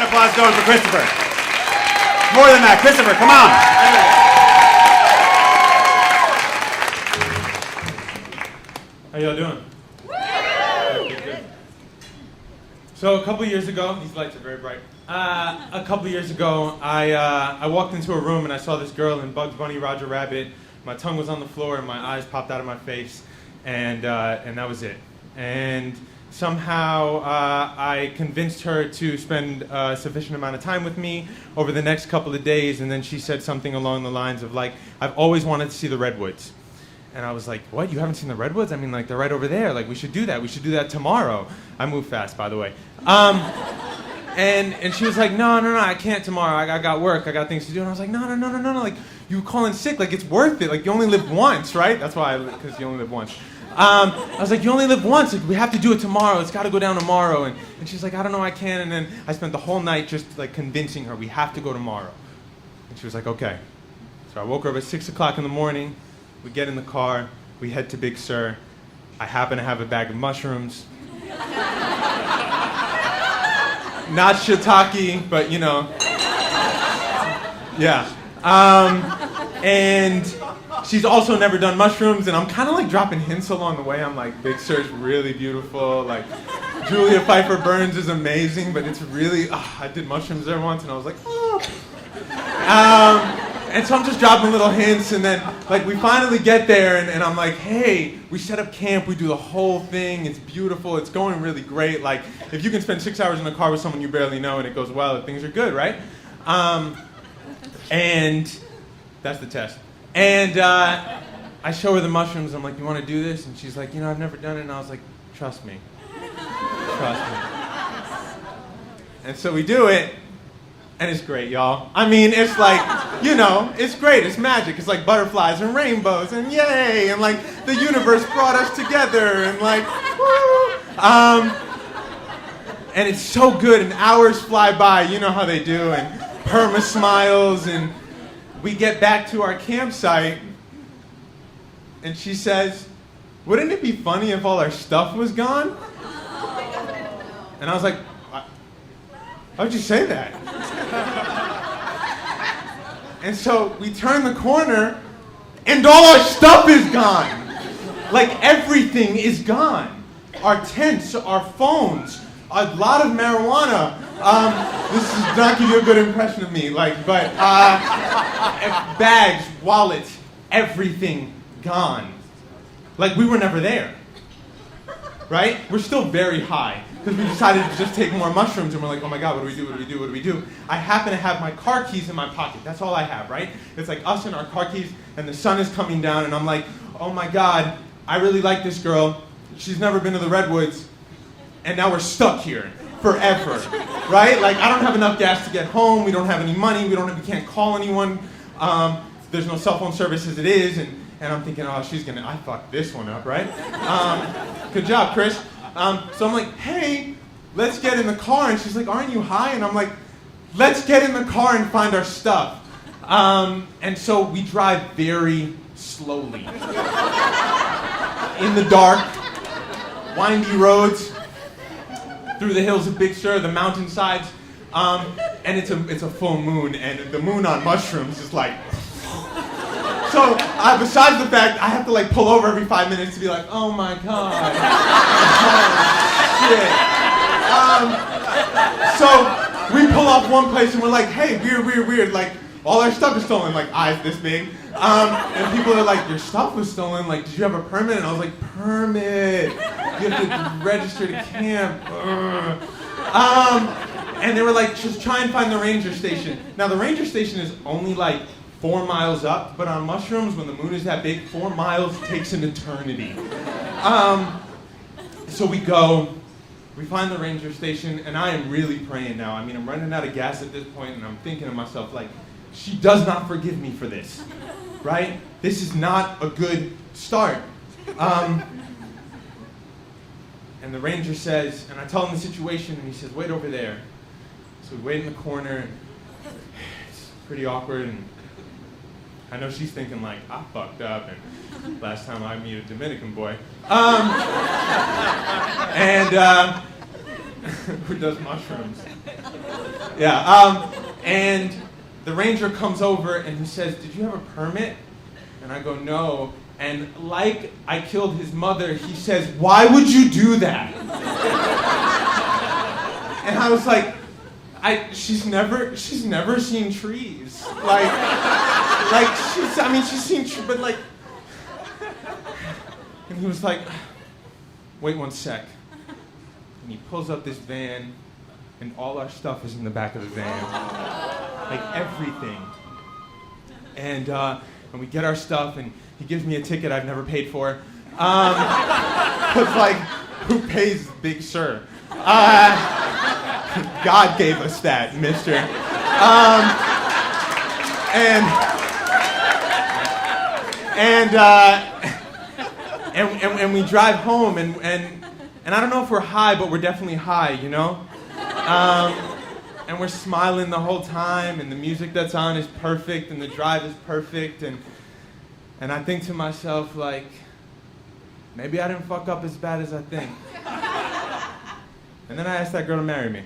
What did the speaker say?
That applause going for Christopher. More than that. Christopher, come on. How y'all doing? Good. So a couple years ago, these lights are very bright. A couple years ago, I walked into a room and I saw this girl in Bugs Bunny, Roger Rabbit. My tongue was on the floor and my eyes popped out of my face, and that was it. And somehow I convinced her to spend a sufficient amount of time with me over the next couple of days, and then she said something along the lines of like, I've always wanted to see the redwoods. And I was like, what, you haven't seen the redwoods? I mean, like, they're right over there. Like, we should do that. We should do that tomorrow. I move fast, by the way. And she was like, no, I can't tomorrow. I got work. I got things to do. And I was like, no. Like, you call in sick. Like, it's worth it. Like, you only live once, right? That's why, because you only live once. I was like, you only live once. Like, we have to do it tomorrow. It's got to go down tomorrow. And she's like, I don't know, I can. And then I spent the whole night just, like, convincing her we have to go tomorrow. And she was like, okay. So I woke her up at 6 o'clock in the morning. We get in the car, we head to Big Sur. I happen to have a bag of mushrooms. Not shiitake, but you know. Yeah. And she's also never done mushrooms, and I'm kind of like dropping hints along the way. I'm like, Big Sur's really beautiful. Like, Julia Pfeiffer Burns is amazing, but it's really, I did mushrooms there once, and I was like, oh. And so I'm just dropping little hints, and then like we finally get there, and I'm like, hey, we set up camp, we do the whole thing, it's beautiful, it's going really great. Like, if you can spend 6 hours in the car with someone you barely know and it goes well, things are good, right? And that's the test. And I show her the mushrooms, I'm like, you want to do this? And she's like, you know, I've never done it. And I was like, trust me. Trust me. And so we do it. And it's great, y'all. I mean, it's like, you know, it's great. It's magic. It's like butterflies and rainbows and yay. And like the universe brought us together and like, woo. And it's so good and hours fly by. You know how they do. And Perma smiles and we get back to our campsite and she says, wouldn't it be funny if all our stuff was gone? And I was like, how'd you say that? And so we turn the corner, and all our stuff is gone. Like, everything is gone. Our tents, our phones, a lot of marijuana. This does not give you a good impression of me, like, but bags, wallets, everything gone. Like, we were never there. Right? We're still very high. Because we decided to just take more mushrooms, and we're like, oh my God, what do we do? I happen to have my car keys in my pocket. That's all I have, right? It's like us and our car keys, and the sun is coming down, and I'm like, oh my God, I really like this girl. She's never been to the Redwoods, and now we're stuck here forever, right? Like, I don't have enough gas to get home. We don't have any money. We can't call anyone. There's no cell phone service as it is, and I'm thinking, oh, I fucked this one up, right? Good job, Chris. So I'm like, hey, let's get in the car. And she's like, aren't you high? And I'm like, let's get in the car and find our stuff. And so we drive very slowly. In the dark, windy roads, through the hills of Big Sur, the mountainsides. And it's a full moon, and the moon on mushrooms is like... So, besides the fact I have to like pull over every 5 minutes to be like, oh my God. Oh, shit. So, we pull off one place and we're like, hey, weird. Like, all our stuff is stolen, like eyes this big. And people are like, your stuff was stolen. Like, did you have a permit? And I was like, permit. You have to register to camp. And they were like, just try and find the ranger station. Now, the ranger station is only like 4 miles up, but on mushrooms, when the moon is that big, 4 miles takes an eternity. So we go, we find the ranger station, and I am really praying now. I mean, I'm running out of gas at this point, and I'm thinking to myself, like, she does not forgive me for this, right? This is not a good start. And the ranger says, and I tell him the situation, and he says, wait over there. So we wait in the corner, and it's pretty awkward, and I know she's thinking like, I fucked up, and last time I met a Dominican boy. Who does mushrooms. Yeah. And the ranger comes over and he says, "Did you have a permit?" And I go, "No." And like I killed his mother, he says, "Why would you do that?" And I was like, she's never seen trees. She's seen trees, but like. And he was like, "Wait one sec." And he pulls up this van, and all our stuff is in the back of the van. Like everything. And we get our stuff, and he gives me a ticket I've never paid for. Cause like, who pays Big Sur? God gave us that, mister. And we drive home, and I don't know if we're high, but we're definitely high, you know? And we're smiling the whole time, and the music that's on is perfect, and the drive is perfect, and I think to myself, like, maybe I didn't fuck up as bad as I think. And then I asked that girl to marry me.